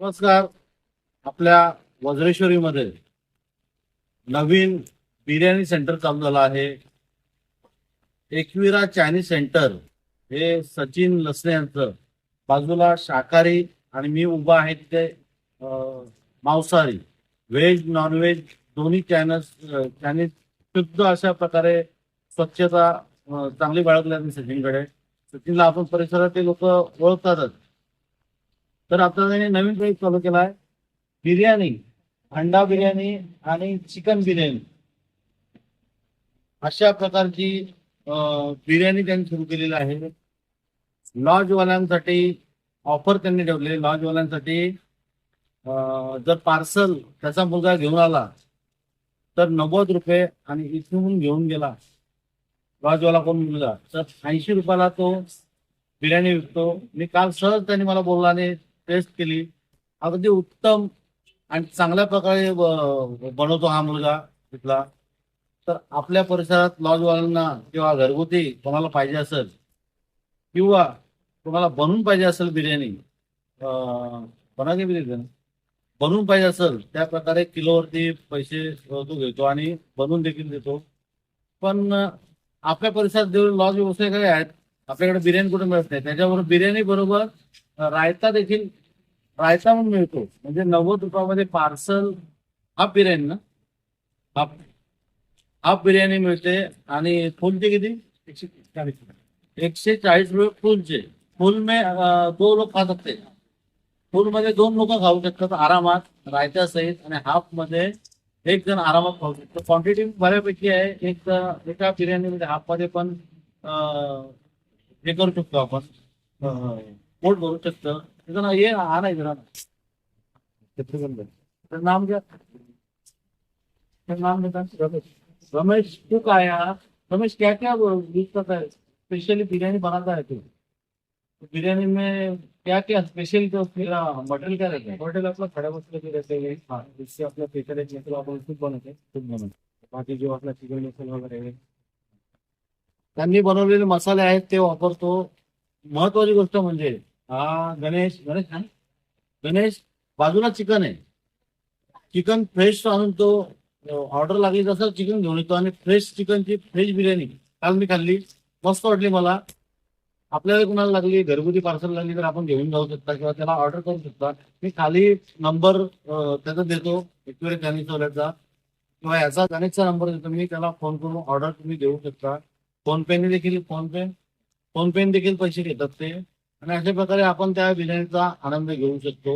नमस्कार. आपल्या वज्रेश्वरीमध्ये नवीन बिर्याणी सेंटर चालू झालं आहे. एकविरा चायनीज सेंटर हे सचिन लसने यांचं. बाजूला शाकाहारी आणि मी उभा आहे तिथे मांसाहारी, व्हेज नॉनव्हेज दोन्ही चायनीज शुद्ध अशा प्रकारे स्वच्छता चांगली बाळगली आहे सचिनकडे. सचिनला आपण परिसरात ते लोक ओळखतातच. तर आता त्यांनी नवीन प्रयोग चालू केला आहे, बिर्याणी, अंडा बिर्याणी आणि चिकन बिर्याणी अशा प्रकारची बिर्याणी त्यांनी सुरू केलेली आहे. लॉजवाल्यांसाठी ऑफर त्यांनी ठेवली. लॉजवाल्यांसाठी जर पार्सल त्याचा मुलगा घेऊन आला तर 90 रुपये, आणि इथून घेऊन गेला लॉजवाला कोण मुलगा तर 80 रुपयाला तो बिर्याणी विकतो. मी काल सहज त्यांनी मला बोलला आणि टेस्ट केली. अगदी उत्तम आणि चांगल्या प्रकारे बनवतो हा मुलगा तिथला. तर आपल्या परिसरात लॉजवाल्यांना किंवा घरगुती कोणाला पाहिजे असेल किंवा तुम्हाला बनवून पाहिजे असेल बिर्याणी, बनवून बिर्याणी बनवून पाहिजे असेल त्या प्रकारे किलोवरती पैसे तो घेतो आणि बनवून देखील देतो. पण आपल्या परिसरात जेवढे लॉज व्यवसाय काय आहेत, आपल्याकडे बिर्याणी कुठे मिळत नाही. त्याच्याबरोबर बिर्याणी बरोबर रायता म्हणून मिळतो. म्हणजे 90 रुपयामध्ये पार्सल हाफ बिर्याणी ना, हाफ हाफ बिर्याणी मिळते. आणि फुलचे किती? 140. 140 रुपये फुलचे. फुल में 2 लोग खा सकते. फुल मध्ये 2 लोक खाऊ शकतात आरामात रायत्यासहित, आणि हाफ मध्ये एक जण आरामात खाऊ शकतो. क्वांटिटी बऱ्यापैकी आहे. एका बिर्याणीमध्ये हाफ मध्ये पण हे करू शकतो आपण, पोट भरू शकतो. ये आणायचं ना. तर नाम क्या? तर नाम बता. रमेश कुक आया. रमेश क्या क्या यूज करता है? स्पेशली बिरयानी बनाता है तू. बिरयानी में क्या क्या स्पेशल, तो मेरा मटेरियल क्या रहता है? मटेरियल अपना खड़ा मसाले के रहते हैं. हाँ, जिससे अपना स्पेशल एक मसाला आपण खुद बनवतो. बाकी जो आपला चिकन मसाला वगैरे आहे त्यांनी बनवलेले मसाले आहेत ते वापरतो. महत्वाची गोष्ट म्हणजे हा गणेश गणेश नाही गणेश बाजूला चिकन आहे. चिकन फ्रेश आणून तो ऑर्डर लागली तसं चिकन घेऊन येतो, आणि फ्रेश चिकनची फ्रेश बिर्याणी काल मी खाल्ली, मस्त वाटली मला. आपल्याला कुणाला लागली घरगुती पार्सल लागली तर आपण घेऊन जाऊ शकता किंवा त्याला ऑर्डर करू शकता. मी खाली नंबर त्याचा देतो, एकविरा चायनीज वाल्याचा किंवा याचा गणेशचा नंबर देतो. मी त्याला फोन करून ऑर्डर तुम्ही देऊ शकता. फोनपेने देखील फोनपेने देखील पैसे घेतात ते. आणि अशा प्रकारे आपण त्या बिर्याणीचा आनंद घेऊ शकतो.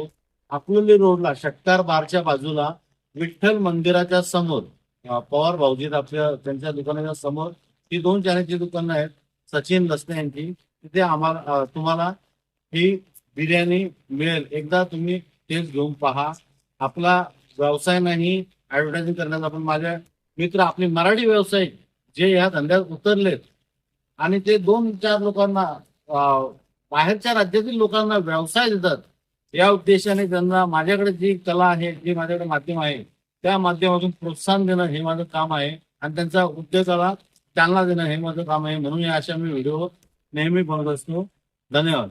अकोली रोडला शक्कार बारच्या बाजूला विठ्ठल मंदिराच्या समोर पवार भाऊजी आपल्या त्यांच्या दुकानाच्या समोर ही 2 चायनीजची दुकानं आहेत सचिन लसने यांची. तिथे आम्हाला तुम्हाला ही बिर्याणी मिळेल. एकदा तुम्ही टेस्ट घेऊन पहा. आपला व्यवसाय नाही ऍडव्हर्टायझिंग करण्याचा, पण माझे मित्र आपले मराठी व्यावसायिक जे या धंद्यात उतरलेत आणि ते 2-4 लोकांना बाहेरच्या राज्यातील लोकांना व्यवसाय देतात, या उद्देशाने त्यांना माझ्याकडे जी कला आहे, जी माझ्याकडे माध्यम आहे, त्या माध्यमातून प्रोत्साहन देणं हे माझं काम आहे. आणि त्यांच्या उद्योगाला चालना देणं हे माझं काम आहे. म्हणून या अशा मी व्हिडिओ नेहमी बनवत असतो. धन्यवाद.